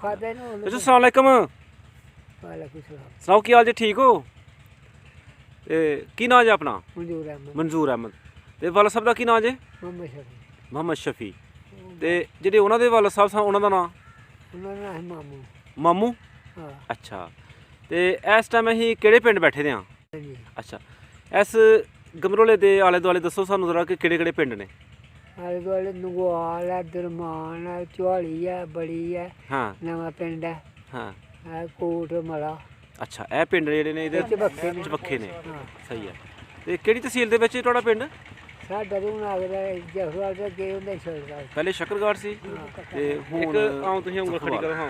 खाता ही ना। अच्छा अस्सलाम वालेकुम। वालेकुम सलाम। सुनाओ की हाल जी, ठीक हो? की नाम जी अपना? मंजूर अहमद। मंजूर अहमद। ते वाला साहब का की नाम जी? मोहम्मद शफी। मोहम्मद शफी। ते जेह्ड़े उन्हां दे वाला साहब सन उन्हां दा नाम? उन्होंने नाम है मामू। मामू। हाँ अच्छा। ते इस टाइम असीं केह्ड़े पिंड बैठे दे आं? जी। अच्छा, इस गमरोले दे आले दुआले दस्सो सानूं जरा कि केह्ड़े केह्ड़े पिंड ने? आले दुआले नगवाल है, दरमान है, चौहाली है, बड़ी है, हाँ नवा पिंड है, हाँ। कोट मला। अच्छा, ਇਹ ਪਿੰਡ ਜਿਹੜੇ ਨੇ ਇਹਦੇ चबक्खे ने। ਚਬੱਖੇ ਨੇ। हाँ ਸਹੀ ਹੈ। ਤੇ ਕਿਹੜੀ ਤਹਿਸੀਲ ਦੇ ਵਿੱਚ ਤੁਹਾਡਾ ਪਿੰਡ? साढ़ा तो हूँ आगरा जफरवाल से गए होंगे छोड़दा। ਪਹਿਲੇ ਸ਼ੱਕਰਗੜ੍ਹ ਸੀ ਤੇ ਹੁਣ ਇੱਕ ਆਉਂ ਤੁਸੀਂ ਉਂਗਲ ਖੜੀ ਕਰੋ। ਹਾਂ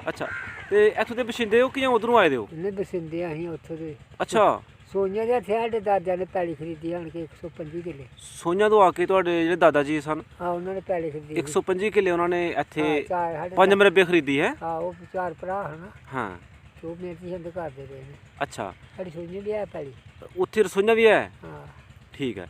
ਅੱਛਾ, ਤੇ ਇੱਥੋਂ ਦੇ ਬਸ਼ਿੰਦੇ ਹੋ ਕਿ ਜਾਂ ਉਧਰੋਂ ਆਏ ਦੇ ਹੋ? इन्हें बसिंदे अं उत्थों दे। ਅੱਛਾ, सोनिया के हथे साढ़े दादा ने पैली खरीदी आन के 125 किले। ਸੋਈਆਂ ਤੋਂ ਆ ਕੇ ਤੁਹਾਡੇ ਜਿਹੜੇ ਦਾਦਾ ਜੀ ਸਨ हाँ उन्होंने पैली खरीदी। 125 ਕਿੱਲੇ ਉਹਨਾਂ ਨੇ ਇੱਥੇ हाँ, चार साढ़े 5 ਮਰਬੇ ਖਰੀਦੀ ਹੈ। हाँ वो चार भरा है ना, ਹਾਂ तो मेहनत छंद करते रहे ने। ਅੱਛਾ, साड़ी सोनिया भी है पैली। ਉੱਥੇ ਰਸੋਈਆਂ ਵੀ ਹੈ। हाँ ਠੀਕ ਹੈ।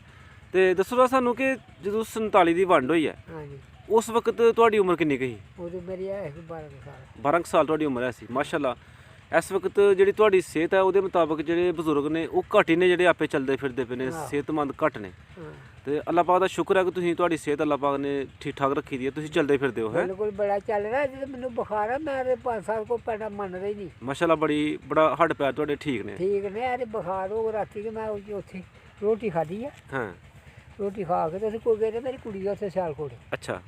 ਤੇ ਦੱਸੋ ਤਾਂ ਸਾਨੂੰ ਕਿ ਜਦੋਂ 47 ਦੀ ਵੰਡ ਹੋਈ ਹੈ हाँ जी। ਉਸ ਵਕਤ ਤੁਹਾਡੀ ਉਮਰ ਕਿੰਨੀ ਕੁ ਸੀ? वो तो मेरी है 12 साल। 12 ਕੁ ਸਾਲ ਤੁਹਾਡੀ ਉਮਰ ਹੈ ਸੀ। ਮਾਸ਼ਾਅੱਲਾ। ਇਸ ਵਕਤ ਜਿਹੜੀ ਤੁਹਾਡੀ ਸਿਹਤ ਹੈ ਉਹਦੇ ਮੁਤਾਬਕ ਜਿਹੜੇ ਬਜ਼ੁਰਗ ਨੇ ਉਹ ਘੱਟ ਹੀ ਨੇ ਜਿਹੜੇ ਆਪੇ ਚੱਲਦੇ ਫਿਰਦੇ ਪਏ ਨੇ, ਹਾਂ। ਸਿਹਤਮੰਦ ਘੱਟ ਨੇ। हाँ ਤੇ ਅੱਲਾਹ ਪਾਕ ਦਾ ਸ਼ੁਕਰ ਹੈ ਕਿ ਤੁਸੀਂ ਤੁਹਾਡੀ ਸਿਹਤ ਅੱਲਾਹ ਪਾਕ ਨੇ ਠੀਕ ਠਾਕ ਰੱਖੀ ਦੀ ਹੈ, ਤੁਸੀਂ ਚੱਲਦੇ ਫਿਰਦੇ ਹੋ ਹੈ। बिल्कुल बड़ा चल रहा है। जो मैंने बुखार है मैं 5 साल को पैना मन रही नहीं। ਮਾਸ਼ਾਅੱਲਾ ਬੜਾ ਹੱਡ ਪੈਰ ਤੁਹਾਡੇ ਠੀਕ ਨੇ। ठीक ने अरे बुखार हो राती के मैं उत्थे रोटी खाधी है। ਹਾਂ रोटी खा के तो कोई गए मेरी कुड़ी है उत्थे सियालकोट, ਅੱਛਾ।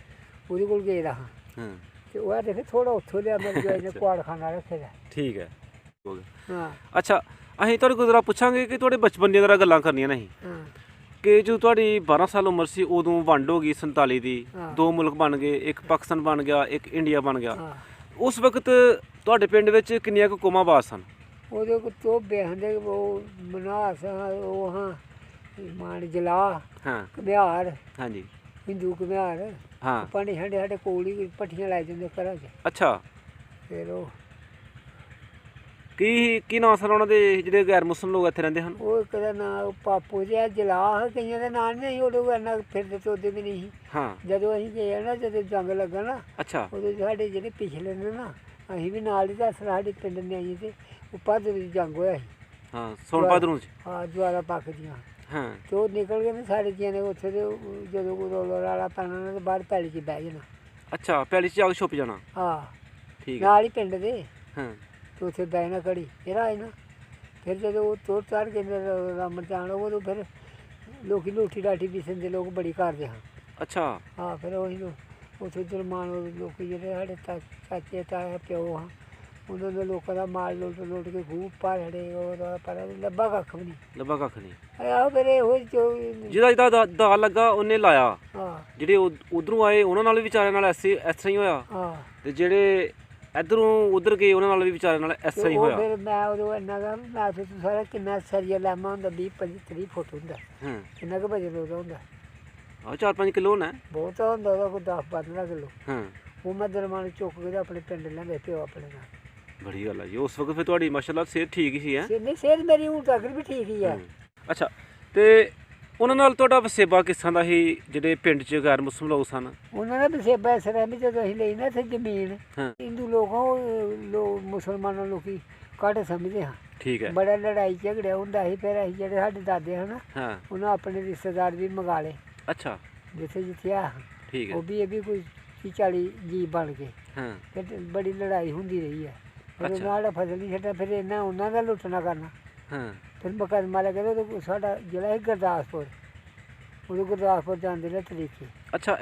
ਉਹਦੇ ਕੋਲ ਗਏ ਹਾਂ ਹਾਂ ਤੇ ਉਹ ਦੇਖੇ ਥੋੜਾ ਉੱਥੋਂ ਲਿਆ ਮੇਰੇ ਜੋ ਇਹਨੇ ਕੁਆੜਖਾਨਾ ਰੱਖੇ ਦਾ। ਠੀਕ ਹੈ। ਹੋ ਗਿਆ। ਹਾਂ ਅੱਛਾ, ਅਸੀਂ ਤੁਹਾਡੇ ਕੋਲ ਜ਼ਰਾ ਪੁੱਛਾਂਗੇ ਕਿ ਤੁਹਾਡੇ ਬਚਪਨ ਦੀਆਂ ਜ਼ਰਾ ਗੱਲਾਂ ਕਰਨੀਆਂ ਨੇ ਅਸੀਂ ਹਾਂ ਕਿ ਜਦੋਂ ਤੁਹਾਡੀ 12 ਸਾਲ ਉਮਰ ਸੀ ਉਦੋਂ ਵੰਡ ਹੋ ਗਈ 47 ਦੀ, ਹਾਂ। 2 ਮੁਲਕ ਬਣ ਗਏ, ਇੱਕ ਪਾਕਿਸਤਾਨ ਬਣ ਗਿਆ, ਇੱਕ ਇੰਡੀਆ ਬਣ ਗਿਆ। ਹਾਂ ਉਸ ਵਕਤ ਤੁਹਾਡੇ ਪਿੰਡ ਵਿੱਚ ਕਿੰਨੀਆਂ ਕੁ ਕੌਮਾਂ ਬਾਸ ਸਨ? ਉਹਦੇ ਕੋ ਤੋਬੇ ਹੁੰਦੇ ਉਹ ਮਨਾਸ ਉਹ ਹਾਂ ਮਾਨ ਜਲਾ ਹਾਂ ਘੁਮਿਆਰ ਹਾਂਜੀ ਹਿੰਦੂ ਘੁਮਿਆਰ ਹਾਂ। ਪਾਣੀ ਸਾਡੇ ਕੋਲ ਹੀ ਪੱਠੀਆਂ ਲਾਈ ਜਾਂਦੇ ਘਰਾਂ 'ਚ। ਅੱਛਾ, ਫਿਰ ਉਹ ਕੀ ਨਾਂ ਸਨ ਉਹਨਾਂ ਦੇ ਜਿਹੜੇ ਗੈਰ ਮੁਸਲਿਮ ਲੋਕ ਇੱਥੇ ਰਹਿੰਦੇ ਹਨ? ਉਹ ਇੱਕ ਦਾ ਨਾਂ ਪਾਪੂ ਜਿਹਾ ਜਲਾ, ਕਈਆਂ ਦਾ ਨਾਂ ਨਹੀਂ ਉਦੋਂ ਇੰਨਾ ਫਿਰਦੇ ਤੋਦੇ ਵੀ ਨਹੀਂ ਸੀ। ਹਾਂ ਜਦੋਂ ਅਸੀਂ ਗਏ ਨਾ, ਜਦੋਂ ਜੰਗ ਲੱਗਾ ਨਾ, ਅੱਛਾ ਉਦੋਂ ਸਾਡੇ ਜਿਹੜੇ ਪਿਛਲੇ ਨੇ ਨਾ, ਅਸੀਂ ਵੀ ਨਾਲ ਹੀ ਦੱਸ ਸਾਡੇ ਪਿੰਡ ਨੇ ਆਈ ਤੇ ਉਹ ਪੱਧ ਵਿੱਚ ਜੰਗ ਹੋਇਆ ਸੀ। ਹਾਂ ਸੌਣ ਭਾਦਰੋਂ 'ਚ। ਹਾਂ ਦੁਆਰਾ ਪੱਕ ਦੀਆਂ ਹਾਂ ਤੇ ਉਹ ਨਿਕਲ ਗਏ ਨੇ ਸਾਡੇ ਜੀਆਂ ਨੇ ਉੱਥੇ ਦੇ ਜਦੋਂ ਕੋਈ ਰੋਲਾ ਰਾਲਾ ਪੈਣਾ ਨਾ ਤੇ ਬਾਹਰ ਪੈਲੀ 'ਚ ਬਹਿ ਜਾਣਾ। ਅੱਛਾ, ਪੈਲੀ 'ਚ ਜਾ ਕੇ ਛੁਪ ਜਾਣਾ। ਹਾਂ ਠੀਕ ਹੈ। ਨਾਲ ਹੀ ਪਿੰਡ ਦੇ ਹਾਂ ਤੇ ਉੱਥੇ ਬਹਿਣਾ ਘੜੀ ਫਿਰ ਆਏ ਨਾ। ਫਿਰ ਜਦੋਂ ਉਹ ਤੋੜ ਤਾਰ ਕੇ ਰਾਮਣ ਜਾਣ ਉਦੋਂ ਫਿਰ ਲੋਕੀ ਲੋਠੀ ਡਾਠੀ ਪੀਸਣ ਦੇ ਲੋਕ ਬੜੀ ਕਰਦੇ ਹਾਂ। ਅੱਛਾ ਹਾਂ ਫਿਰ ਉਹੀ ਉੱਥੇ ਜੁਰਮਾਨ ਲੋਕੀ ਜਿਹੜੇ ਸਾਡੇ ਚਾਚੇ ਤਾਇਆ ਪਿਓ ਹਾਂ ਉਹਨਾਂ ਦੇ ਲੋਕਾਂ ਦਾ ਮਾਲ ਲੁੱਟ ਕੇ ਖੂਬ ਪਾ ਛੜੇ ਉਹ ਪਰ ਲੱਭਾ ਕੱਖ ਵੀ ਨਹੀਂ। ਲੱਭਾ ਕੱਖ ਨਹੀਂ। ਆਹੋ ਫਿਰ ਇਹੋ ਜਿਹਦਾ ਦਾ ਲੱਗਾ ਉਹਨੇ ਲਾਇਆ। ਹਾਂ ਜਿਹੜੇ ਉਧਰੋਂ ਆਏ ਉਹਨਾਂ ਨਾਲ ਵੀ ਵਿਚਾਰਿਆਂ ਨਾਲ ਇਸ ਤਰ੍ਹਾਂ ਹੀ ਹੋਇਆ, ਹਾਂ ਤੇ ਜਿਹੜੇ ਇੱਧਰੋਂ ਉਧਰ ਗਏ ਉਹਨਾਂ ਨਾਲ ਵੀ ਵਿਚਾਰਿਆਂ ਨਾਲ ਇਸ ਤਰ੍ਹਾਂ ਹੀ ਉਹ ਹੋਇਆ। ਫਿਰ ਮੈਂ ਉਦੋਂ ਇੰਨਾ ਗਾ ਮੈਂ ਫਿਰ ਸਾਰਾ ਕਿੰਨਾ ਸਰੀਆ ਲੈਮਾ ਹੁੰਦਾ 20-25-30 ਫੁੱਟ ਹੁੰਦਾ। ਹਾਂ ਕਿੰਨਾ ਕੁ ਵਜਨ ਉਹਦਾ ਹੁੰਦਾ? ਆਹ 4-5 ਕਿਲੋ ਹੋਣਾ। ਬਹੁਤ ਹੁੰਦਾ ਉਹਦਾ ਕੋਈ 10-15 ਕਿਲੋ। ਹਾਂ ਉਹ ਮੈਂ ਦਰਮਾਨ ਚੁੱਕ ਕੇ ਆਪਣੇ ਪਿੰਡ ਲੈਂਦੇ ਪਿਓ ਆਪਣੇ ਨਾਲ। ਬੜੀ ਗੱਲ ਹੈ ਜੀ। ਉਸ ਵਕਤ ਫਿਰ ਤੁਹਾਡੀ ਮਾਸ਼ਾਅੱਲਾ ਸਿਹਤ ਠੀਕ ਹੀ ਸੀ ਹੈ? ਨਹੀਂ ਸਿਹਤ ਮੇਰੀ ਹੁਣ ਤੱਕ ਵੀ ਠੀਕ ਹੀ ਹੈ। ਅੱਛਾ, ਤੇ ਉਹਨਾਂ ਨਾਲ ਤੁਹਾਡਾ ਵਸੇਬਾ ਕਿਸ ਤਰ੍ਹਾਂ ਦਾ ਸੀ ਜਿਹੜੇ ਪਿੰਡ 'ਚ ਗੈਰ ਮੁਸਲਿਮ ਲੋਕ ਸਨ? ਉਹਨਾਂ ਨੇ ਵਸੇਬਾ ਇਸ ਤਰ੍ਹਾਂ ਵੀ ਜਦੋਂ ਅਸੀਂ ਲਈ ਨਾ ਇੱਥੇ ਜ਼ਮੀਨ ਹਾਂ ਹਿੰਦੂ ਲੋਕਾਂ ਲੋਕ ਮੁਸਲਮਾਨਾਂ ਲੋਕੀ ਘੱਟ ਸਮਝਦੇ ਹਾਂ। ਠੀਕ ਹੈ। ਬੜਾ ਲੜਾਈ ਝਗੜਿਆ ਹੁੰਦਾ ਸੀ। ਫਿਰ ਅਸੀਂ ਜਿਹੜੇ ਸਾਡੇ ਦਾਦੇ ਹਨ ਹਾਂ ਉਹਨਾਂ ਆਪਣੇ ਰਿਸ਼ਤੇਦਾਰ ਵੀ ਮੰਗਾ ਲਏ ਅੱਛਾ ਜਿੱਥੇ ਆ ਠੀਕ ਹੈ। ਉਹ ਵੀ ਇਹ ਵੀ ਕੋਈ 30-40 ਜੀ ਬਣ ਕੇ ਹਾਂ ਫਿਰ ਬੜੀ ਲੜਾਈ ਹੁੰਦੀ ਰਹੀ ਹੈ। ਉਹਦੇ ਅੱਛਾ। ਨਾਲ ਫਸਲ ਨਹੀਂ ਛੱਡਿਆ ਫਿਰ ਇਹਨਾਂ ਉਹਨਾਂ ਦਾ ਲੁੱਟਣਾ ਕਰਨਾ। ਹਾਂ ਫਿਰ ਮੁਕੱਦਮਾ ਲੱਗਿਆ ਉਦੋਂ ਸਾਡਾ ਜ਼ਿਲ੍ਹਾ ਹੈ ਗੁਰਦਾਸਪੁਰ। ਉਦੋਂ ਗੁਰਦਾਸਪੁਰ ਜਾਂਦੇ ਨੇ ਤਰੀਕੇ। ਅੱਛਾ,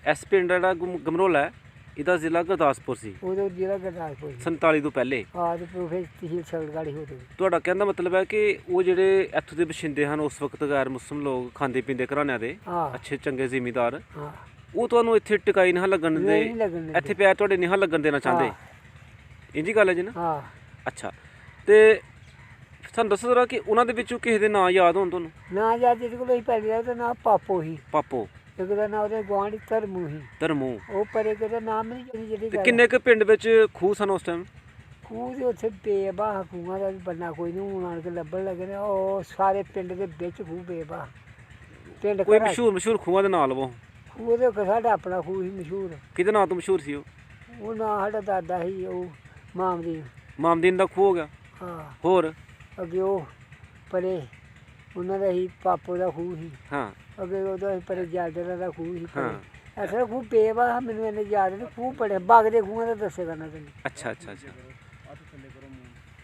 ਇਸ ਪਿੰਡ ਜਿਹੜਾ ਗਮਰੋਲਾ ਹੈ ਇਹਦਾ ਜ਼ਿਲ੍ਹਾ ਗੁਰਦਾਸਪੁਰ ਸੀ ਉਦੋਂ ਜ਼ਿਲ੍ਹਾ ਗੁਰਦਾਸਪੁਰ ਸੀ। 47 ਤੋਂ ਪਹਿਲੇ। ਹਾਂ ਤੇ ਫਿਰ ਤਹਿਸੀਲ ਸਗਲਗੜ੍ਹ ਹੋ ਗਈ। ਤੁਹਾਡਾ ਕਹਿਣ ਦਾ ਮਤਲਬ ਹੈ ਕਿ ਉਹ ਜਿਹੜੇ ਇੱਥੋਂ ਦੇ ਵਸਿੰਦੇ ਹਨ ਉਸ ਵਕਤ ਗੈਰ ਮੁਸਲਿਮ ਲੋਕ ਖਾਂਦੇ ਪੀਂਦੇ ਘਰਾਣਿਆਂ ਦੇ ਹਾਂ ਅੱਛੇ ਚੰਗੇ ਜ਼ਿਮੀਂਦਾਰ, ਹਾਂ ਉਹ ਤੁਹਾਨੂੰ ਇੱਥੇ ਟਿਕਾਈ ਨਹੀਂ ਲੱਗਣ ਨਹੀਂ ਦਿੰਦੇ, ਲੱਗਣ ਦਿੰਦੇ। ਇੱਥੇ ਪੈਰ ਤੁਹਾਡੇ ਨਹੀਂ ਲੱਗਣ ਦੇਣਾ ਚਾਹੁੰਦੇ। ਇੰਜੀ ਗੱਲ ਹੈ ਜੀ ਨਾ? ਹਾਂ ਅੱਛਾ, ਤੇ ਸਾਨੂੰ ਦੱਸੋ ਜ਼ਰਾ ਕਿ ਉਹਨਾਂ ਦੇ ਵਿੱਚੋਂ ਕਿਸੇ ਦੇ ਨਾਂ ਯਾਦ ਹੋਣ ਤੁਹਾਨੂੰ? ਨਾ ਜਾ ਜਿਹਦੇ ਕੋਲ ਅਸੀਂ ਪਹਿਲੇ ਉਹਦਾ ਨਾਮ ਪਾਪੋ ਸੀ। ਪਾਪੋ। ਇੱਕ ਦਾ ਨਾਮ ਉਹਦੇ ਗੁਆਂਢੀ ਧਰਮੂ ਸੀ। ਧਰਮੂ। ਉਹ ਪਰੇ ਕਿਹਦਾ ਨਾਮ ਨਹੀਂ ਜਿਹੜੀ ਤੇ ਗੱਲ ਕਿੰਨੇ ਕੁ ਪਿੰਡ ਵਿੱਚ ਖੂਹ ਸਨ ਉਸ ਟਾਈਮ? ਖੂਹ ਦੇ ਉੱਥੇ ਬੇਬਾਹ ਖੂਹਾਂ ਦਾ ਵੀ ਬੰਨਾ ਕੋਈ ਨਹੀਂ ਹੁਣ ਆਣ ਕੇ ਲੱਭਣ ਲੱਗੇ ਨੇ। ਉਹ ਸਾਰੇ ਪਿੰਡ ਦੇ ਵਿੱਚ ਖੂਹ ਬੇਬਾਹ ਪਿੰਡ ਕੋਈ ਘਰਾਂ 'ਚ। ਮਸ਼ਹੂਰ ਖੂਹਾਂ ਦੇ ਨਾਂ ਲਵੋ। ਖੂਹ ਦੇ ਸਾਡਾ ਆਪਣਾ ਖੂਹ ਸੀ ਮਸ਼ਹੂਰ। ਕਿਹਦੇ ਨਾਂ ਤੋਂ ਮਸ਼ਹੂਰ ਸੀ ਉਹ? ਉਹ ਨਾ ਸਾਡਾ ਦਾਦਾ ਸੀ ਉਹ ਮਾਮਦੀ ਮਾਮਦੀਨ ਦਾ ਖੂਹ ਹੋ ਗਿਆ। ਹਾਂ ਹੋਰ? ਅੱਗੇ ਉਹ ਪਰੇ ਉਹਨਾਂ ਦਾ ਹੀ ਪਾਪੋ ਦਾ ਖੂਹ ਸੀ। ਹਾਂ ਅੱਗੇ ਉਹਦਾ ਸੀ ਪਰੇ ਜਾਡਰਾਂ ਦਾ ਖੂਹ ਸੀ। ਹਾਂ। ਐਸਾ ਖੂਹ ਪੇ ਵਾ ਮੈਨੂੰ ਇਹਨੇ ਯਾਦ ਨਹੀਂ। ਖੂਹ ਪੜੇ ਬਾਗ ਦੇ ਖੂਹਾਂ ਦਾ ਦੱਸੇ ਕਰਨਾ ਤੈਨੂੰ। ਅੱਛਾ ਅੱਛਾ ਅੱਛਾ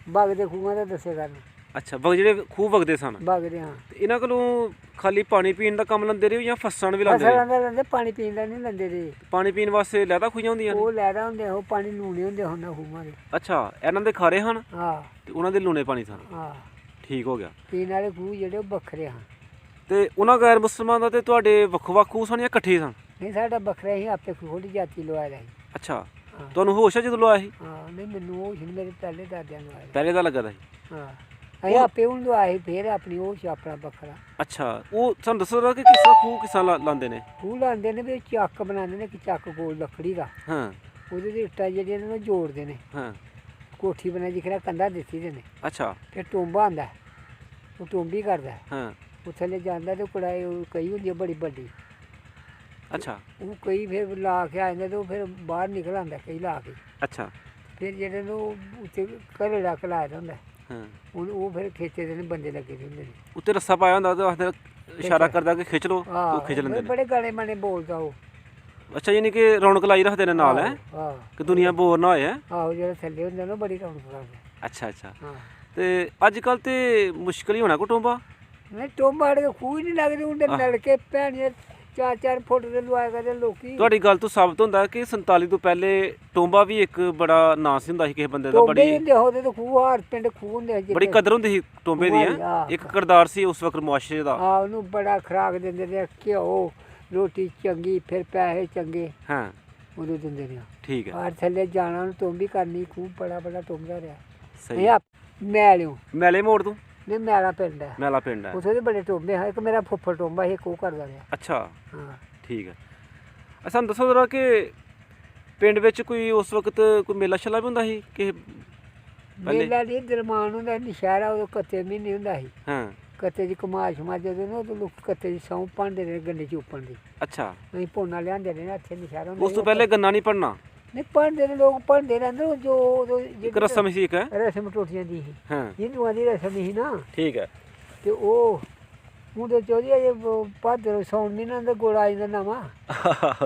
ਬਾਗ ਦੇ ਖੂਹਾਂ ਦਾ ਦੱਸੇ ਕਰਨਾ। ਅੱਛਾ ਜਿਹੜੇ ਖੂਹ ਵਗਦੇ ਸਨ ਬਾਗ ਦੇ ਹਾਂ। ਤੇ ਇਹਨਾਂ ਕੋਲੋਂ ਖਾਲੀ ਪਾਣੀ ਪੀਣ ਦਾ ਕੰਮ ਲੈਂਦੇ ਰਹੇ ਜਾਂ ਫਸਣ ਵੀ ਲਾਉਂਦੇ ਰਹੇ? ਫਸਲਾਂ ਦਾ ਲੈਂਦੇ, ਪਾਣੀ ਪੀਣ ਦਾ ਨਹੀਂ ਲੈਂਦੇ ਰਹੇ। ਪਾਣੀ ਪੀਣ ਵਾਸਤੇ ਲੈਦਾ ਖੂਹਾਂ ਹੁੰਦੀਆਂ ਨੇ? ਉਹ ਲਹਿਰਾ ਹੁੰਦੇ ਉਹ ਪਾਣੀ ਲੂਣੇ ਹੁੰਦੇ ਉਹਨਾਂ ਖੂਹਾਂ ਦੇ। ਅੱਛਾ ਇਹਨਾਂ ਦੇ ਖਾਰੇ ਹਨ ਹਾਂ ਤੇ ਉਹਨਾਂ ਦੇ ਲੂਣੇ ਪਾਣੀ ਸਨ। ਹਾਂ ਠੀਕ ਹੋ ਗਿਆ। ਪੀਣ ਵਾਲੇ ਖੂਹ ਜਿਹੜੇ ਉਹ ਵੱਖਰੇ ਹਨ। ਤੇ ਉਹਨਾਂ ਗੈਰ ਮੁਸਲਮਾਨ ਦਾ ਤੇ ਤੁਹਾਡੇ ਵੱਖ ਵੱਖ ਖੂਹ ਸਨ ਜਾਂ ਇਕੱਠੇ ਸਨ? ਨਹੀਂ ਸਾਡਾ ਵੱਖਰਾ ਹੀ ਆਪੇ ਖੋੜੀ ਜਾਤੀ ਲਵਾਇਆ ਸੀ। ਅੱਛਾ ਹਾਂ ਤੁਹਾਨੂੰ ਹੋਸ਼ ਹੈ ਜਦੋਂ ਲਵਾਇਆ ਸੀ? ਹਾਂ ਨਹੀਂ ਮੈਨੂੰ ਉਹ ਸੀ ਮੇਰੇ ਪਹਿਲੇ ਦਾਦਿਆਂ ਨੂੰ ਆਇਆ। ਪਹਿਲੇ ਦਾ ਲੱਗਾ ਦਾ ਸੀ? ਹਾਂ ਅਸੀਂ ਆਪੇ ਹੁਣ ਲਵਾਏ ਫਿਰ ਆਪਣੀ ਉਹ ਸੀ ਆਪਣਾ ਵੱਖਰਾ। ਅੱਛਾ ਉਹ ਸਾਨੂੰ ਦੱਸੋ ਜਰਾ ਕਿ ਕਿਸ ਤਰ੍ਹਾਂ ਖੂਹ ਕਿਸ ਤਰ੍ਹਾਂ ਲਾਉਂਦੇ ਨੇ? ਖੂਹ ਲਾਉਂਦੇ ਨੇ ਵੀ ਚੱਕ ਬਣਾਉਂਦੇ ਨੇ ਕਿ ਚੱਕ ਗੋਲ ਲੱਕੜੀ ਦਾ। ਹਾਂ ਉਹਦੇ ਦੇ ਇੱਟਾਂ ਜਿਹੜੀਆਂ ਨੇ ਉਹ ਜੋੜਦੇ ਨੇ। ਹਾਂ ਕੋਠੀ ਬਣਾਈ ਜਿਖਣਾ ਕੰਧਾਂ ਦਿੱਤੀ ਦੇ ਨੇ। ਅੱਛਾ ਫਿਰ ਟੋਂਬਾ ਆਉਂਦਾ ਉਹ ਟੋਂਬੀ ਕਰਦਾ। ਹਾਂ ਉਹ ਥੱਲੇ ਜਾਂਦਾ ਤੇ ਕੜਾਈ ਉਹ ਕਈ ਹੁੰਦੀ ਆ ਬੜੀ ਵੱਡੀ। ਅੱਛਾ ਉਹ ਕਈ ਫਿਰ ਲਾ ਕੇ ਆ ਜਾਂਦਾ ਤੇ ਉਹ ਫਿਰ ਬਾਹਰ ਨਿਕਲ ਆਉਂਦਾ ਕਈ ਲਾ ਕੇ। ਅੱਛਾ ਫਿਰ ਜਿਹੜੇ ਨੂੰ ਉਹ ਉੱਤੇ ਘਰੇ ਰੱਖ ਲਾਇਆ ਹੁੰਦਾ ਹਾਂ ਹੁਣ ਉਹ ਫਿਰ ਖੇਚੇ ਦੇ ਨੇ ਬੰਦੇ ਲੱਗੇ ਹੁੰਦੇ ਨੇ। ਉੱਤੇ ਰੱਸਾ ਪਾਇਆ ਹੁੰਦਾ ਤੇ ਆਖਦੇ ਇਸ਼ਾਰਾ ਕਰਦਾ ਕਿ ਖਿੱਚ ਲਓ ਤੇ ਉਹ ਖਿੱਚ ਲੈਂਦੇ ਨੇ। ਬੜੇ ਗਾਣੇ ਮਾਣੇ ਬੋਲਦਾ ਉਹ। ਅੱਛਾ ਯਾਨੀ ਕਿ ਰੌਣਕ ਲਾਈ ਰੱਖਦੇ ਨੇ ਨਾਲ ਹੈ ਹਾਂ ਕਿ ਦੁਨੀਆ ਬੋਰ ਨਾ ਹੋਏ। ਆਹੋ ਜਿਹੜਾ ਥੱਲੇ ਹੁੰਦਾ ਨਾ ਬੜੀ ਰੌਣਕ ਕਰਦਾ। ਅੱਛਾ ਅੱਛਾ ਹਾਂ ਤੇ ਅੱਜ ਕੱਲ ਤੇ ਮੁਸ਼ਕਲ ਹੀ ਹੋਣਾ ਕੋ ਟੋਂਬਾ? ਨਹੀਂ ਟੋਂਬਾ ਦੇ ਖੂਹ ਹੀ ਨਹੀਂ ਲੱਗਦੇ ਹੁੰਦੇ ਨਲਕੇ ਭੈਣੀਆਂ 4-4 ਫੁੱਟ ਦੇ ਲਵਾਇਆ ਕਰਦੇ ਲੋਕੀ। ਤੁਹਾਡੀ ਗੱਲ ਤੋਂ ਸਾਬਤ ਹੁੰਦਾ ਕਿ 47 ਤੋਂ ਪਹਿਲੇ ਟੋਂਬਾ ਵੀ ਇੱਕ ਬੜਾ ਨਾਂ ਸੀ ਹੁੰਦਾ ਸੀ ਕਿਸੇ ਬੰਦੇ ਦਾ। ਟੋਂਬੇ ਬੜੀ ਹੁੰਦੇ ਉਹਦੇ ਤੇ ਖੂਹ ਹਰ ਪਿੰਡ ਖੂਹ ਹੁੰਦੇ ਬੜੀ ਕਦਰ ਹੁੰਦੀ ਸੀ ਟੋਂਬੇ ਦੀ ਹੈ। ਹਾਂ। ਇੱਕ ਕਿਰਦਾਰ ਸੀ ਉਸ ਵਕਤ ਮੁਆਸ਼ਰੇ ਦਾ। ਆ ਉਹਨੂੰ ਬੜਾ ਖੁਰਾਕ ਦਿੰਦੇ ਨੇ ਘਿਓ ਰੋਟੀ ਚੰਗੀ ਫਿਰ ਪੈਸੇ ਚੰਗੇ ਹਾਂ ਉਦੋਂ ਦਿੰਦੇ ਨੇ। ਠੀਕ ਹੈ ਹਰ ਥੱਲੇ ਜਾਣਾ ਉਹਨੂੰ ਟੋਂਬੀ ਕਰਨੀ ਖੂਹ ਬੜਾ ਬੜਾ ਟੋਂਬਦਾ ਰਿਹਾ। ਸਹੀ। ਮੈਲਿਓ ਮੈਲੇ ਮੋੜ ਤੋਂ? ਨਹੀਂ ਮੈਲਾ ਪਿੰਡ ਹੈ ਮੈਲਾ ਪਿੰਡ ਹੈ। ਉੱਥੇ ਦੇ ਬੜੇ ਟੋਂਬੇ ਹੈ। ਇੱਕ ਮੇਰਾ ਫੁੱਫੜ ਟੋਂਬਾ ਸੀ ਇੱਕ ਉਹ ਕਰਦਾ ਰਿਹਾ। ਅੱਛਾ ਹਾਂ ਠੀਕ ਹੈ। ਸਾਨੂੰ ਦੱਸੋ ਜਰਾ ਕਿ ਪਿੰਡ ਵਿੱਚ ਕੋਈ ਉਸ ਵਕਤ ਕੋਈ ਮੇਲਾ ਛੱਲਾ ਵੀ ਹੁੰਦਾ ਸੀ ਕਿ ਪਹਿਲੇ? ਮੇਲਾ ਨਹੀਂ ਦਰਮਾਨ ਹੁੰਦਾ ਨਸ਼ਹਿਰਾ ਉਦੋਂ ਕੱਤੇ ਮਹੀਨੇ ਹੁੰਦਾ ਸੀ। ਹਾਂ ਕੱਤੇ ਦੀ ਕਮਾਸ਼ ਜਦੋਂ ਨਾ ਉਦੋਂ ਲੋਕ ਕੱਤੇ ਦੀ ਸੌਂ ਪਾਉਂਦੇ ਨੇ ਗੰਡੇ ਚੁੱਪਣ ਦੀ। ਅੱਛਾ ਅਸੀਂ ਪੋਨਾ ਲਿਆਂਦੇ ਨੇ ਨਾ ਇੱਥੇ ਨਸ਼ਹਿਰਾ ਹੁੰਦਾ ਉਸ ਤੋਂ ਪਹਿਲੇ ਗੰਨਾ ਨਹੀਂ ਪੜਨਾ? ਨਹੀਂ ਪੜ੍ਹਦੇ ਨੇ ਲੋਕ ਪੜ੍ਹਦੇ ਰਹਿੰਦੇ ਉਹ ਜੋ ਉਦੋਂ ਇੱਕ ਰਸਮ ਸੀ ਇੱਕ ਹੈ। ਰਸਮ ਟੋਟੀਆਂ ਦੀ ਸੀ ਹਾਂ ਹਿੰਦੂਆਂ ਦੀ ਰਸਮ ਸੀ ਨਾ। ਠੀਕ ਹੈ। ਤੇ ਉਹ ਮੁੰਡੇ ਚੋਰੀ ਅਜੇ ਭਾਦਰ ਸੌਣ ਮਹੀਨਾ ਦਾ ਗੋਲਾ ਆ ਜਾਂਦਾ ਨਵਾਂ।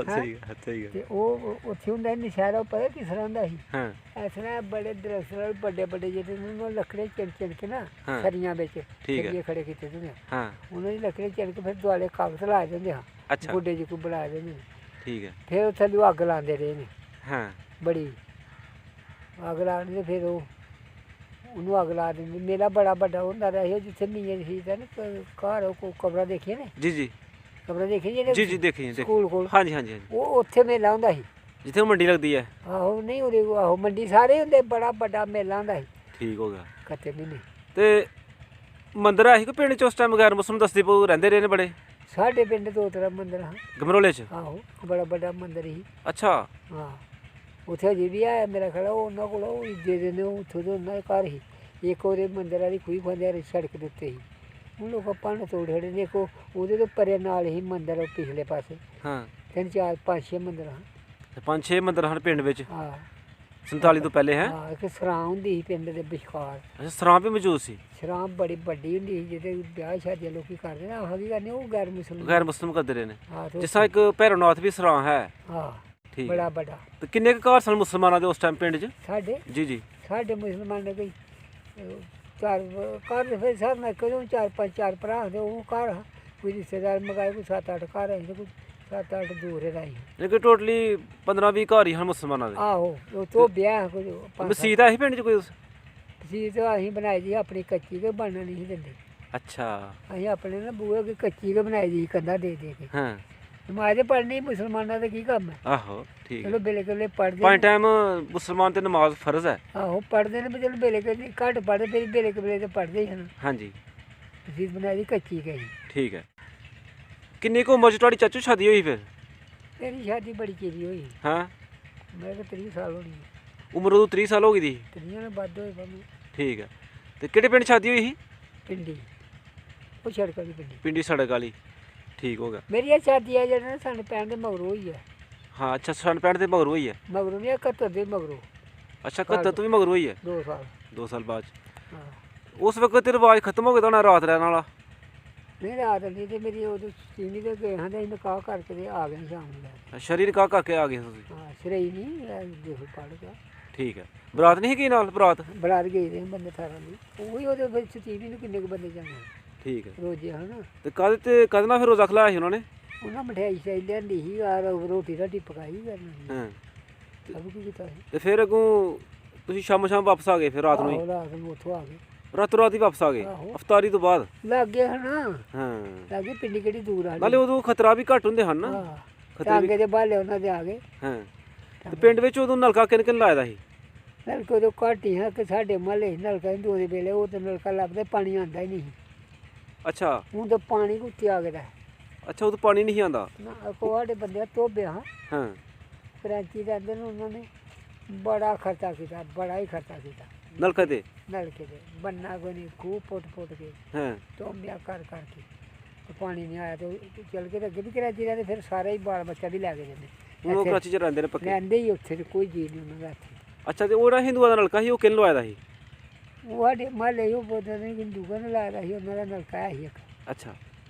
ਸਹੀ ਹੈ ਸਹੀ ਹੈ। ਤੇ ਉਹ ਉੱਥੇ ਹੁੰਦਾ ਨਸ਼ਹਿਰਾ ਪਤਾ ਕਿਸ ਤਰ੍ਹਾਂ ਹੁੰਦਾ ਸੀ? ਹਾਂ ਇਸ ਤਰ੍ਹਾਂ ਬੜੇ ਦਰਖਤ ਨਾਲ ਵੱਡੇ ਵੱਡੇ ਜਿਹੜੇ ਨੇ ਉਹ ਲੱਕੜੇ ਚਿਣ ਚਿਣ ਕੇ ਨਾ ਹਾਂ। ਸਰੀਆਂ ਵਿੱਚ ਠੀਕ ਹੈ। ਸਰੀਏ ਖੜੇ ਕੀਤੇ ਹੁੰਦੇ ਆ। ਹਾਂ ਉਹਨਾਂ ਦੀ ਲੱਕੜੇ ਚਿਣ ਕੇ ਫਿਰ ਦੁਆਲੇ ਕਾਗਜ਼ ਲਾ ਦਿੰਦੇ ਆ। ਅੱਛਾ ਗੋਡੇ ਜਿਹੇ ਕੋ ਬਣਾ ਦਿੰਦੇ ਨੇ। ਠੀਕ ਹੈ। ਫਿਰ ਉਹ ਥੱਲੇ ਅੱਗ ਲਾਉਂਦੇ ਰਹੇ ਨੇ ਹਾਂ ਬੜੀ ਅੱਗ ਲਾਉਣੀ ਤੇ ਫਿਰ ਉਹ ਉਹਨੂੰ ਅੱਗ ਲਾ ਦਿੰਦੇ। ਮੇਲਾ ਬੜਾ ਵੱਡਾ ਹੁੰਦਾ ਰਿਹਾ ਸੀ ਜਿੱਥੇ ਮੀਆਂ ਸੀ ਤਾਂ ਨਾ ਘਰ ਉਹ ਕਬਰਾਂ ਦੇਖੀਆਂ ਨੇ। ਜੀ ਜੀ ਕਬਰਾਂ ਦੇਖੀਆਂ ਜੀ ਜਿਹੜੇ ਜੀ ਦੇਖੀ ਸਕੂਲ ਕੋਲ। ਹਾਂਜੀ ਹਾਂਜੀ ਹਾਂਜੀ ਉਹ ਉੱਥੇ ਮੇਲਾ ਹੁੰਦਾ ਸੀ। ਜਿੱਥੇ ਮੰਡੀ ਲੱਗਦੀ ਹੈ। ਆਹੋ ਨਹੀਂ ਉਹਦੇ ਆਹੋ ਮੰਡੀ ਸਾਰੇ ਹੁੰਦੇ ਬੜਾ ਵੱਡਾ ਮੇਲਾ ਹੁੰਦਾ ਸੀ ਠੀਕ ਹੋ ਗਿਆ। ਕੱਤੇ ਮਹੀਨੇ। ਤੇ ਮੰਦਿਰ ਹੈ ਕਿ ਪਿੰਡ ਚ ਉਸ ਟਾਈਮ ਗੈਰ ਮੁਸਲਮ ਦਸਤੀ ਪਊ ਰਹਿੰਦੇ ਰਹੇ ਨੇ ਬੜੇ? ਸਾਡੇ ਪਿੰਡ ਦੋ ਤਰ੍ਹਾਂ ਮੰਦਿਰ ਹਨ। ਗਮਰੋਲੇ ਚ? ਆਹੋ ਬੜਾ ਵੱਡਾ ਮੰਦਿਰ ਸੀ। ਅੱਛਾ ਹਾਂ ਉੱਥੇ ਅਜੇ ਵੀ ਆਇਆ ਮੇਰਾ ਖੜਾ ਉਹਨਾਂ ਕੋਲ ਉਹ ਇੱਜੇ ਦੇ ਨੇ ਉੱਥੋਂ ਦੇ ਉਹਨਾਂ ਦੇ ਘਰ ਸੀ। ਇੱਕ ਉਹਦੇ ਮੰਦਿਰ ਵਾਲੀ ਖੂਹੀ ਖਾਂਦੇ ਸੜਕ ਦੇ ਉੱਤੇ ਸੀ। ਹੁਣ ਲੋਕ ਭੰਨ ਤੋੜ ਖੜੇ ਨੇ। ਇੱਕ ਉਹਦੇ ਤੋਂ ਪਰੇ ਨਾਲ ਹੀ ਮੰਦਿਰ ਪਿਛਲੇ ਪਾਸੇ। ਹਾਂ 3 4 5 6 ਮੰਦਿਰ ਹਨ। ਤੇ 5-6 ਮੰਦਿਰ ਹਨ ਪਿੰਡ ਵਿੱਚ ਹਾਂ 47 ਤੋਂ ਪਹਿਲੇ ਹੈ? ਹਾਂ ਇੱਕ ਸਰਾਂ ਹੁੰਦੀ ਸੀ ਪਿੰਡ ਦੇ ਵਿਚਕਾਰ। ਅੱਛਾ ਸਰਾਂ ਵੀ ਮੌਜੂਦ ਸੀ? ਸਰਾਂ ਬੜੀ ਵੱਡੀ ਹੁੰਦੀ ਸੀ ਜਿਹਦੇ ਵਿਆਹ ਸ਼ਾਦੀਆਂ ਲੋਕੀ ਕਰਦੇ ਨੇ। ਆਹ ਵੀ ਕਰਨੀ ਉਹ ਗੈਰ ਮੁਸਲਮਾਨ ਗੈਰ ਮੁਸਲਮ ਕਰਦੇ ਰਹੇ ਨੇ। ਹਾਂ ਤੇ ਜਿਸ ਤਰ੍ਹਾਂ ਇੱਕ ਭੈਰੋਨਾਥ ਵੀ ਸਰਾਂ ਹੈ। ਹਾਂ ਠੀਕ ਬੜਾ ਵੱਡਾ। ਤੇ ਕਿੰਨੇ ਕੁ ਘਰ ਸਨ ਮੁਸਲਮਾਨਾਂ ਦੇ ਉਸ ਟਾਈਮ ਪਿੰਡ 'ਚ? ਸਾਡੇ ਜੀ ਜੀ ਸਾਡੇ ਮੁਸਲਮਾਨ ਨੇ ਕੋਈ ਚਾਰ ਘਰ ਦੇ ਫਿਰ ਸਰ ਮੈਂ ਕਦੋਂ 4 ਭਰਾ ਹੁੰਦੇ ਉਹ ਘਰ ਕੋਈ ਰਿਸ਼ਤੇਦਾਰ ਮਗਾਏ ਕੋਈ 7-8 ਘਰ ਆਏ ਕੋਈ 7-8 ਦੂਰ ਰਹੀ। ਲੇਕਿਨ ਟੋਟਲੀ 15-20 ਘਰ ਹੀ ਹਨ ਮੁਸਲਮਾਨਾਂ ਦੇ। ਆਹੋ ਉਹ ਤੋਂ ਵਿਆਹ ਕੁਝ ਮਸਜਿਦ ਹੈ ਪਿੰਡ 'ਚ ਕੋਈ? ਮਸਜਿਦ ਅਸੀਂ ਬਣਾਈ ਜੀ ਆਪਣੀ ਕੱਚੀ ਕੇ ਬਣਨ ਨਹੀਂ ਸੀ ਦਿੰਦੇ। ਅੱਛਾ ਅਸੀਂ ਆਪਣੇ ਨਾ ਬੂਹੇ ਕੇ ਕੱਚੀ ਕੇ ਬਣਾਈ ਜੀ ਕੰਧਾਂ ਦੇ ਕੇ। ਹਾਂ ਨਮਾਜ਼ ਪੜ੍ਹਨੀ ਮੁਸਲਮਾਨਾਂ ਦਾ ਕੀ ਕੰਮ ਹੈ? ਆਹੋ ਠੀਕ ਚਲੋ ਬੇਲੇ ਕੋਲੇ ਪੜ੍ਹਦੇ 5 ਟਾਈਮ ਮੁਸਲਮਾਨ ਤੇ ਨਮਾਜ਼ ਫਰਜ਼ ਹੈ। ਆਹੋ ਪੜ੍ਹਦੇ ਨੇ ਚਲੋ ਬੇਲੇ ਕੇ ਘੱਟ ਪੜ੍ਹਦੇ ਫਿਰ ਬੇਲੇ ਕੇ ਵੇਲੇ ਤੇ ਪੜ੍ਹਦੇ ਹੀ ਹਨ। ਹਾਂਜੀ ਮਸਜਿਦ ਬਣਾਈ ਦੀ ਕੱਚੀ ਕੇ। ਠੀਕ ਹੈ। ਕਿੰਨੀ ਕੁ ਉਮਰ 'ਚ ਤੁਹਾਡੀ ਚਾਚੂ ਸ਼ਾਦੀ ਹੋਈ ਫਿਰ? ਮੇਰੀ ਸ਼ਾਦੀ ਬੜੀ ਚੇਰੀ ਹੋਈ। ਹਾਂ ਮੈਂ ਕਿਹਾ 30 ਸਾਲ ਹੋਣੀ ਉਮਰ ਉਦੋਂ 30 ਸਾਲ ਹੋ ਗਈ ਦੀ? 30 ਨੇ ਵੱਧ ਹੋਏ ਭਾਵੇਂ। ਠੀਕ ਹੈ। ਤੇ ਕਿਹੜੇ ਪਿੰਡ ਸ਼ਾਦੀ ਹੋਈ ਸੀ? ਪਿੰਡੀ ਉਹ ਸੜਕ ਵਾਲੀ ਪਿੰਡੀ। ਪਿੰਡੀ ਸੜਕ ਵਾਲੀ। ਠੀਕ ਹੋ ਗਿਆ। ਮੇਰੀਆਂ ਸ਼ਾਦੀਆਂ ਜਿਹੜੇ ਨੇ ਸਾਨੂੰ ਪੈਣ ਦੇ ਮਗਰੋਂ ਹੋਈ ਹੈ। ਹਾਂ ਅੱਛਾ 65 ਦੇ ਮਗਰੋਂ ਹੋਈ ਹੈ। ਮਗਰੋਂ ਨਹੀਂ 71 ਦੇ ਮਗਰੋਂ ਅੱਛਾ 71 ਤੋਂ ਵੀ ਮਗਰੋਂ ਹੋਈ ਹੈ 2 ਸਾਲ 2 ਸਾਲ ਬਾਅਦ 'ਚ। ਹਾਂ। ਉਸ ਵਕਤ ਤੇ ਰਿਵਾਜ ਖਤਮ ਹੋ ਗਿਆ ਤਾਂ ਹੋਣਾ ਰਾਤ ਰਹਿਣ ਵਾਲਾ। ਨਹੀਂ ਰਾਤ ਨਹੀਂ ਤੇ ਮੇਰੀ ਉਦੋਂ ਚੀਨੀ ਦੇ ਗਏ ਹਾਂ ਤੇ ਨਿਕਾਹ ਕਰਕੇ ਤੇ ਆ ਗਏ ਸ਼ਾਮ ਨੂੰ ਲੈ ਕੇ। ਸ਼ਰੀਰ ਨਿਕਾਹ ਕਰਕੇ ਆ ਗਏ ਤੁਸੀਂ। ਹਾਂ ਸਰਈ ਨਹੀਂ ਦੇਖੋ ਪੜ ਗਿਆ। ਠੀਕ ਹੈ ਬਰਾਤ ਨਹੀਂ ਹੈਗੀ ਨਾਲ ਬਰਾਤ। ਬਰਾਤ ਗਏ ਦੇ ਬੰਦੇ 18 ਦੀ ਉਹੀ ਉਹਦੇ ਵਿੱਚ ਚੀਨੀ ਨੂੰ ਕਿੰਨੇ ਕੁ ਬੰਦੇ ਜਾਂਦੇ ਠੀਕ ਹੈ ਰੋਜ਼ੇ ਹਨ। ਤੇ ਕਦ ਨਾਲ ਫਿਰ ਰੋਜ਼ਾ ਖਲਾਇਆ ਸੀ ਉਹਨਾਂ ਨੇ। ਉਹਨਾਂ ਮਠਿਆਈ ਸ਼ਾਈ ਲਿਆਂਦੀ ਸੀ ਆ ਰੋਟੀ ਰਾਟੀ ਪਕਾਈ ਕਰਨੀ ਸੀ ਹਾਂ ਸਭ ਕੁਝ ਕੀਤਾ ਸੀ। ਤੇ ਫਿਰ ਅੱਗੋਂ ਤੁਸੀਂ ਸ਼ਾਮ ਵਾਪਸ ਆ ਗਏ ਫਿਰ ਰਾਤ ਨੂੰ ਹੀ। ਆਹੋ, ਰਾਤ ਨੂੰ ਉੱਥੋਂ ਆ ਗਏ ਰਾਤੋਂ ਰਾਤ ਹੀ ਵਾਪਸ ਆ ਗਏ ਆਹੋ। ਅਫਤਾਰੀ ਤੋਂ ਬਾਅਦ। ਲਾਗੇ ਹਨ ਹਾਂ ਲਾਗੇ ਪਿੰਡੀ ਕਿਹੜੀ ਦੂਰ ਆ ਨਾਲੇ ਉਦੋਂ ਖਤਰਾ ਵੀ ਘੱਟ ਹੁੰਦੇ ਹਨ ਨਾ। ਹਾਂ ਖਤਰੇ ਵੀ ਟਾਂਗੇ ਦੇ ਬਾਲੇ ਉਹਨਾਂ ਦੇ ਆ ਗਏ। ਹਾਂ ਤੇ ਪਿੰਡ ਵਿੱਚ ਉਦੋਂ ਨਲਕਾ ਕਿਨ ਲਾਇਆ ਦਾ ਸੀ। ਨਲਕੇ ਉਦੋਂ ਘੱਟ ਹੀ ਹੈ ਕਿ ਸਾਡੇ ਮਹੱਲੇ ਨਲਕਾ ਹਿੰਦੂ ਦੇ ਵੇਲੇ ਉਹ ਤਾਂ ਨਲਕਾ ਲੱਭਦੇ ਪਾਣੀ ਆਉਂਦਾ ਹੀ ਨਹੀਂ ਸੀ। ਅੱਛਾ ਹੁਣ ਤਾਂ ਪਾਣੀ ਕੁੱਤੇ ਆ ਗਿਆ ਅੱਛਾ ਉਦੋਂ ਪਾਣੀ ਨਹੀਂ ਆਉਂਦਾ। ਨਾ ਕੋ ਸਾਡੇ ਬੰਦੇ ਧੋਬਿਆ ਹਾਂ ਕਰਾਚੀ ਰਹਿੰਦੇ ਨੇ ਉਹਨਾਂ ਨੇ ਬੜਾ ਖਰਚਾ ਕੀਤਾ ਬੜਾ ਹੀ ਖਰਚਾ ਕੀਤਾ ਨਲਕੇ ਤੇ। ਨਲਕੇ ਦੇ ਬੰਨਾ ਕੋਈ ਨਹੀਂ ਖੂਹ ਪੁੱਟ ਕੇ ਹਾਂ ਧੋਬਿਆ ਕਰਕੇ ਤੇ ਪਾਣੀ ਨਹੀਂ ਆਇਆ ਤੇ ਚੱਲ ਕੇ ਤੇ ਅੱਗੇ ਵੀ ਕਰਾਚੀ ਰਹਿੰਦੇ ਫਿਰ ਸਾਰੇ ਹੀ ਬਾਲ ਬੱਚਾ ਵੀ ਲੈ ਕੇ ਜਾਂਦੇ ਹੁਣ ਉਹ ਕਰਾਚੀ 'ਚ ਰਹਿੰਦੇ ਨੇ ਪੱਕੇ। ਰਹਿੰਦੇ ਹੀ ਉੱਥੇ ਤੇ ਕੋਈ ਜੀ ਨਹੀਂ ਉਹਨਾਂ ਦਾ ਇੱਥੇ। ਅੱਛਾ ਤੇ ਉਹ ਜਿਹੜਾ ਹਿੰਦੂਆਂ ਦਾ ਨਲਕਾ ਸੀ ਉਹ ਕਿਨ ਲਵਾਇਆ ਦਾ ਸੀ। ਉਹ ਸਾਡੇ ਮਹੱਲੇ ਉਹ ਬੋਲਦੇ ਨੇ ਹਿੰਦੂ ਕਨ ਲਾਇਆ ਸੀ ਉਹਨਾਂ ਦਾ ਨਲਕਾ ਹੈ ਸੀ ਇੱਕ ਅੱਛਾ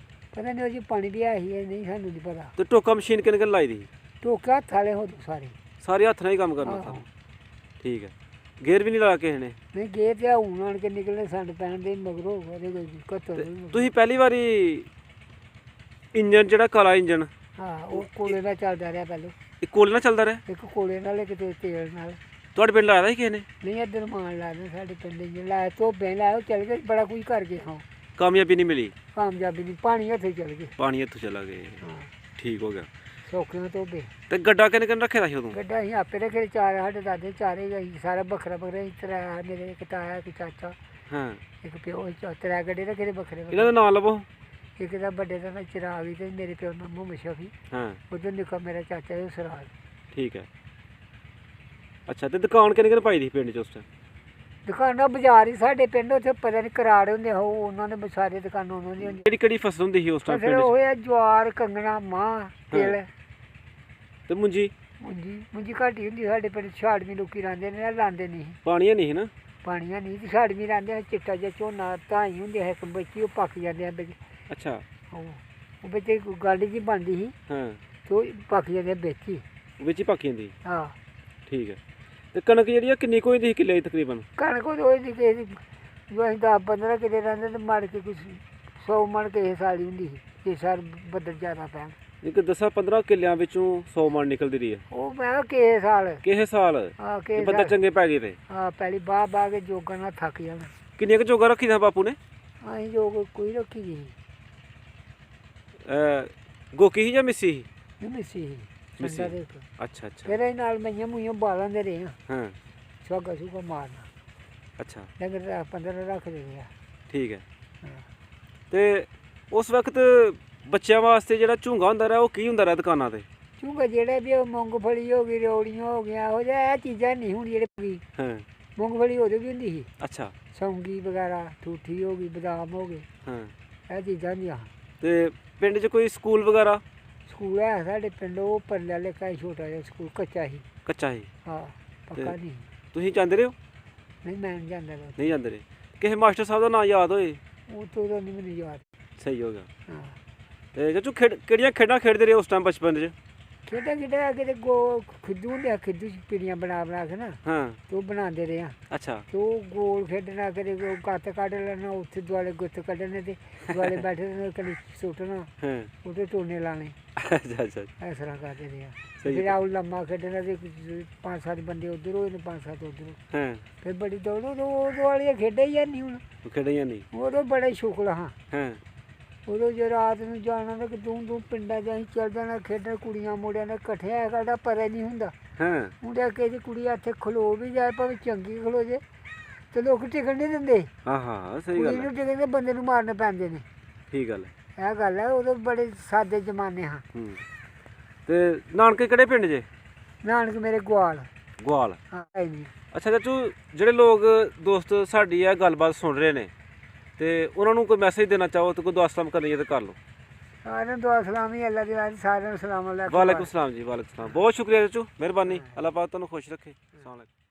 ਪਤਾ ਨਹੀਂ ਉਹ ਜੀ ਪਾਣੀ ਵੀ ਆਇਆ ਸੀ ਨਹੀਂ ਸਾਨੂੰ ਨਹੀਂ ਪਤਾ। ਤੇ ਟੋਕਾ ਮਸ਼ੀਨ ਕਿਨ ਲਾਈ ਦੀ ਸੀ। ਟੋਕਾ ਹੱਥ ਵਾਲੇ ਹੋ ਸਾਰੇ ਸਾਰੇ ਹੱਥ ਨਾਲ ਹੀ ਕੰਮ ਕਰਨਾ ਆਹੋ। ਤੁਹਾਨੂੰ। ਠੀਕ ਹੈ ਗੇਰ ਵੀ ਨਹੀਂ ਲਾ ਕਿਸੇ ਨੇ। ਨਹੀਂ ਗੇ ਤੇ ਹੁਣ ਆਣ ਕੇ ਨਿਕਲੇ ਸੰਡ ਪੈਣ ਦੇ ਮਗਰੋਂ ਉਹਦੇ ਕੋਈ ਦਿੱਕਤ ਤੇ ਹੋਈ। ਤੁਸੀਂ ਪਹਿਲੀ ਵਾਰੀ ਇੰਜਨ ਜਿਹੜਾ ਕਾਲਾ ਇੰਜਨ ਹਾਂ ਉਹ ਕੋਲੇ ਨਾਲ ਚੱਲਦਾ ਰਿਹਾ ਪਹਿਲਾਂ ਇਹ ਕੋਲੇ ਨਾਲ ਚੱਲਦਾ ਰਿਹਾ। ਇੱਕ ਕੋਲੇ ਨਾਲ ਇੱਕ ਤੇ ਤੇਲ ਨਾਲ। ਤੁਹਾਡੇ ਪਿੰਡ ਲਾਇਆ ਦਾ ਸੀ ਕਿਸੇ ਨੇ। ਨਹੀਂ ਇੱਧਰ ਮਾਨ ਲਾਦੇ ਸਾਡੇ ਪਿੰਡ ਇੰਜ ਲਾਇਆ ਧੋਬੇ ਲਾਇਆ ਉਹ ਚੱਲ ਗਏ ਬੜਾ ਕੁਝ ਕਰ ਗਏ ਹਾਂ ਕਾਮਯਾਬੀ ਨਹੀਂ ਮਿਲੀ। ਕਾਮਯਾਬੀ ਨਹੀਂ ਪਾਣੀ ਹੱਥੇ ਚੱਲ ਗਏ। ਪਾਣੀ ਇੱਥੋਂ ਚਲਾ ਗਏ ਹਾਂ ਠੀਕ ਹੋ ਗਿਆ। ਸੌਖਿਆਂ ਧੋਬੇ ਤੇ ਗੱਡਾ ਕਿਨ ਰੱਖਿਆ ਦਾ ਸੀ ਉਦੋਂ। ਗੱਡਾ ਅਸੀਂ ਆਪੇ ਰੱਖੇ ਚਾਰ ਸਾਡੇ ਦਾਦੇ ਚਾਰੇ ਗਏ ਸਾਰਾ ਵੱਖਰਾ ਵੱਖਰਾ ਇਸ ਤਰ੍ਹਾਂ ਮੇਰੇ ਇੱਕ ਤਾਇਆ ਇੱਕ ਚਾਚਾ ਹਾਂ ਇੱਕ ਪਿਓ ਤਰੇ ਗੱਡੇ ਰੱਖੇ ਦੇ ਵੱਖਰੇ ਇਹਨਾਂ ਦਾ ਨਾਂ ਲਵੋ। ਇੱਕ ਦਾ ਵੱਡੇ ਦਾ ਨਾਂ ਚਿਰਾਗ ਤੇ ਮੇਰੇ ਪਿਓ ਦਾ ਨਾਮ ਮੁਸ਼ਫੀ। ਹਾਂ ਉਧਰ ਨਿੱਕਾ ਮੇਰਾ ਚਾਚਾ ਉਹ ਸਰਾਜ। ਠੀਕ ਹੈ ਅੱਛਾ ਤੇ ਦੁਕਾਨ ਕਿਨ ਪਾਈ ਦੀ ਸੀ ਪਿੰਡ 'ਚ ਉਸ ਟਾਈਮ। ਦੁਕਾਨਾਂ ਬਾਜ਼ਾਰ ਹੀ ਸਾਡੇ ਪਿੰਡ ਉੱਥੇ ਪਤਾ ਨਹੀਂ ਕਰਾੜ ਹੁੰਦੇ ਉਹ ਉਹਨਾਂ ਨੇ ਸਾਰੇ ਦੁਕਾਨਾਂ ਉਹਨਾਂ ਦੀਆਂ ਹੁੰਦੀਆਂ। ਕਿਹੜੀ ਫਸਲ ਹੁੰਦੀ ਸੀ ਉਸ ਟਾਈਮ ਫਿਰ ਪਿੰਡ 'ਚ। ਉਹ ਹੈ ਜਵਾਰ ਕੰਗਣਾ ਮਾਂ ਤਿਲ ਤੇ ਮੁੰਜੀ ਮੁੰਜੀ ਘੱਟ ਹੀ ਹੁੰਦੀ ਸਾਡੇ ਪਿੰਡ ਛਾੜਵੀਂ ਲੋਕੀ ਲਾਉਂਦੇ ਨੇ ਲਾਉਂਦੇ ਨਹੀਂ ਪਾਣੀ ਨਹੀਂ ਸੀ ਨਾ। ਪਾਣੀਆਂ ਨਹੀਂ ਛਾੜਵੀਂ ਲਾਉਂਦੇ ਚਿੱਟਾ ਜਿਹਾ ਝੋਨਾ ਤਾਂ ਹੀ ਹੁੰਦੇ ਹੈ ਬੱਚੀ ਉਹ ਪੱਕ ਜਾਂਦੇ ਆ ਵਿੱਚ। ਅੱਛਾ ਉਹ ਵਿੱਚ ਗਾਡੀ ਜੀ ਬਣਦੀ ਸੀ ਹਾਂ ਤੇ ਉਹ ਪੱਕ ਜਾਂਦੇ ਵਿੱਚ ਹੀ। ਵਿੱਚ ਹੀ ਪੱਕ ਜਾਂਦੀ। ਹਾਂ ਠੀਕ ਹੈ ਤੇ ਕਣਕ ਜਿਹੜੀ ਆ ਕਿੰਨੀ ਕੋਈ ਦੀ ਕਿੱਲੇ ਤਕਰੀਬਨ। ਕਣਕ ਉਹ ਦੀ ਕਿਸੇ ਦੀ ਜੋ ਅਸੀਂ 10-15 ਕਿੱਲੇ ਰਹਿੰਦੇ ਤੇ ਮੜ ਕੇ ਕੁਛ 100 ਮਣ ਕਿਸੇ ਸਾਲ ਹੀ ਹੁੰਦੀ ਸੀ। ਇਸ ਸਾਲ ਬੱਦਲ ਜ਼ਿਆਦਾ ਪੈਣ ਇੱਕ 10-15 ਕਿੱਲਿਆਂ ਵਿੱਚੋਂ 100 ਮਣ ਨਿਕਲਦੀ ਰਹੀ ਹੈ। ਉਹ ਮੈਂ ਕਿਹਾ ਕਿਸੇ ਸਾਲ ਕਿਸੇ ਸਾਲ ਹਾਂ ਜੇ ਕਿਸੇ ਬੰਦਾ ਸਾਲ ਚੰਗੇ ਪੈ ਗਏ ਤੇ। ਹਾਂ ਪਹਿਲੀ ਬਾਹ ਕੇ ਜੋਗਾਂ ਨਾਲ ਥੱਕ ਜਾਣਾ। ਕਿੰਨੀਆਂ ਕੁ ਚੋਗਾ ਰੱਖੀ ਦਾ ਬਾਪੂ ਨੇ। ਅਸੀਂ ਜੋਗ ਕੋਈ ਰੱਖੀ ਗਈ ਗੋਕੀ ਸੀ ਜਾਂ ਮਿੱਸੀ ਸੀ। ਨਹੀਂ ਮਿੱਸੀ ਮਿੱਸੀ। ਸੰਡਾ ਦੇ ਅੱਛਾ ਅੱਛਾ ਫਿਰ ਅਸੀਂ ਨਾਲ ਮਈਆਂ ਮੁਈਆਂ ਬਾਲਾਂ ਦੇ ਰਹੇ ਹਾਂ ਹਾਂ ਸੁਆਗਾ ਸੁਗਾ ਮਾਰਨਾ ਅੱਛਾ ਡੰਗਰ 15 ਰੱਖ ਦੇ ਆ। ਠੀਕ ਹੈ ਹਾਂ ਤੇ ਉਸ ਵਕਤ ਬੱਚਿਆਂ ਵਾਸਤੇ ਜਿਹੜਾ ਝੂੰਗਾ ਹੁੰਦਾ ਰਿਹਾ ਉਹ ਕੀ ਹੁੰਦਾ ਰਿਹਾ ਦੁਕਾਨਾਂ ਤੇ। ਚੂੰਗਾ ਜਿਹੜੇ ਵੀ ਉਹ ਮੂੰਗਫਲੀ ਹੋ ਗਈ ਰਿਓੜੀਆਂ ਹੋ ਗਿਆ ਉਹ ਜਿਹਾ ਇਹ ਚੀਜ਼ਾਂ ਨਹੀਂ ਹੁਣ ਜਿਹੜੇ ਵੀ ਹਾਂ ਮੂੰਗਫਲੀ ਉਦੋਂ ਵੀ ਹੁੰਦੀ ਸੀ ਅੱਛਾ ਸੌਂਗੀ ਵਗੈਰਾ ਠੂਠੀ ਹੋ ਗਈ ਬਦਾਮ ਹੋ ਗਏ ਹਾਂ ਇਹ ਚੀਜ਼ਾਂ ਦੀਆਂ। ਤੇ ਪਿੰਡ 'ਚ ਕੋਈ ਸਕੂਲ ਵਗੈਰਾ। ਸਕੂਲ ਹੈ ਸਾਡੇ ਪਿੰਡ ਉਹ ਪਰਲੇ ਵਾਲੇ ਕਾ ਛੋਟਾ ਜਿਹਾ ਸਕੂਲ ਕੱਚਾ ਸੀ। ਕੱਚਾ ਸੀ। ਹਾਂ ਪੱਕਾ ਨਹੀਂ ਤੁਸੀਂ ਜਾਂਦੇ ਰਹੇ ਹੋ। ਨਹੀਂ ਮੈਂ ਨਹੀਂ ਜਾਂਦਾ ਰਿਹਾ। ਨਹੀਂ ਜਾਂਦੇ ਰਹੇ ਕਿਸੇ ਮਾਸਟਰ ਸਾਹਿਬ ਦਾ ਨਾਂ ਯਾਦ ਹੋਏ। ਉਹ ਤੋਂ ਉਦੋਂ ਨਹੀਂ ਮੈਨੂੰ ਯਾਦ। ਸਹੀ ਹੋ ਗਿਆ। ਹਾਂ ਤੇ ਚਾਚੂ ਕਿਹੜੀਆਂ ਖੇਡਾਂ ਖੇਡਦੇ ਰਹੇ ਉਸ ਟਾਈਮ ਬਚਪਨ 'ਚ। ਖੇਡਾਂ ਕਿਤੇ ਖਿੱਦੂ ਹੁੰਦੇ ਆ ਖਿੱਦੂ 'ਚ ਪਿੜੀਆਂ ਬਣਾ ਕੇ ਨਾ ਹਾਂ ਤੇ ਉਹ ਬਣਾਉਂਦੇ ਰਹੇ ਆ ਅੱਛਾ ਤੇ ਉਹ ਗੋਲ ਖੇਡਣਾ ਕਦੇ ਗੱਤ ਕੱਢ ਲੈਣਾ ਉੱਥੇ ਦੁਆਲੇ ਗੁੱਤ ਕੱਢਣੇ ਤੇ ਦੁਆਲੇ ਬੈਠੇ ਰਹਿਣਾ ਕਦੇ ਸੁੱਟਣਾ ਹਾਂ ਉਹਦੇ ਟੋਨੇ ਲਾਣੇ ਅੱਛਾ ਅੱਛਾ ਇਸ ਤਰ੍ਹਾਂ ਕਰਦੇ ਰਹੇ ਆ। ਸਹੀ ਫਿਰ ਆਉ ਲੰਮਾ ਖੇਡਣਾ ਤੇ 5-7 ਬੰਦੇ ਉੱਧਰ ਹੋਏ ਨੇ 5-7 ਉੱਧਰ ਹਾਂ ਫਿਰ ਬੜੀ ਦੌੜੋ ਉਹ ਵਾਲੀਆਂ ਖੇਡਾਂ ਹੀ ਨਹੀਂ ਹੁਣ। ਉਹ ਖੇਡੀਆਂ ਨਹੀਂ। ਉਦੋਂ ਬੜੇ ਸ਼ੁਕਲ ਹਾਂ ਹਾਂ ਉਦੋਂ ਜੇ ਰਾਤ ਨੂੰ ਜਾਣਾ ਤਾਂ ਦੂੰ ਪਿੰਡਾਂ 'ਚ ਅਸੀਂ ਚੱਲ ਜਾਣਾ ਖੇਡਣ ਕੁੜੀਆਂ ਮੁੰਡਿਆਂ ਨੇ ਇਕੱਠੇ ਆ ਸਾਡਾ ਪਤਾ ਨਹੀਂ ਹੁੰਦਾ। ਹਾਂ ਮੁੰਡਿਆਂ ਕਿਸੇ ਕੁੜੀ ਇੱਥੇ ਖਲੋ ਵੀ ਜਾਏ ਭਾਵੇਂ ਚੰਗੀ ਖਲੋ ਜੇ ਤੇ ਲੋਕ ਟਿਕਣ ਨਹੀਂ ਦਿੰਦੇ। ਹਾਂ ਹਾਂ ਸਹੀ ਕੁੜੀ ਗੱਲ ਹੈ। ਨੂੰ ਟਿਕਣ ਦੇ ਬੰਦੇ ਨੂੰ ਮਾਰਨੇ ਪੈਂਦੇ ਨੇ। ਠੀਕ ਗੱਲ ਹੈ। ਇਹ ਗੱਲ ਹੈ ਉਦੋਂ ਬੜੇ ਸਾਦੇ ਜ਼ਮਾਨੇ ਹਾਂ। ਹੂੰ ਤੇ ਨਾਨਕੇ ਕਿਹੜੇ ਪਿੰਡ ਜੇ। ਨਾਨਕ ਮੇਰੇ ਗਵਾਲ ਗਵਾਲ। ਹਾਂ ਹੈ ਨਹੀਂ। ਅੱਛਾ ਚਾਚੂ ਜਿਹੜੇ ਲੋਕ ਦੋਸਤ ਸਾਡੀ ਇਹ ਗੱਲਬਾਤ ਸੁਣ ਰਹੇ ਨੇ ਤੇ ਉਹਨਾਂ ਨੂੰ ਕੋਈ ਮੈਸੇਜ ਦੇਣਾ ਚਾਹੋ ਤੇ ਕੋਈ ਦੁਆ ਸਲਾਮ ਕਰਨੀ ਹੈ ਤਾਂ ਕਰ ਲਓ। ਸਾਰਿਆਂ ਨੂੰ ਦੁਆ ਸਲਾਮ ਹੀ ਅੱਲਾ ਦੀ ਵਾਜ ਸਾਰਿਆਂ ਨੂੰ ਸਲਾਮ ਅਲੈਕੁਮ। ਵਾਲੇਕੁਮ ਸਲਾਮ ਜੀ, ਵਾਲੇਕੁਮ ਸਲਾਮ। ਬਹੁਤ ਸ਼ੁਕਰੀਆ ਚਾਚੂ, ਮਿਹਰਬਾਨੀ। ਅੱਲਾਹ ਪਾਕ ਤੁਹਾਨੂੰ ਖੁਸ਼ ਰੱਖੇ। ਅਸਲਾਮ ਵਾਲੇਕੁਮ।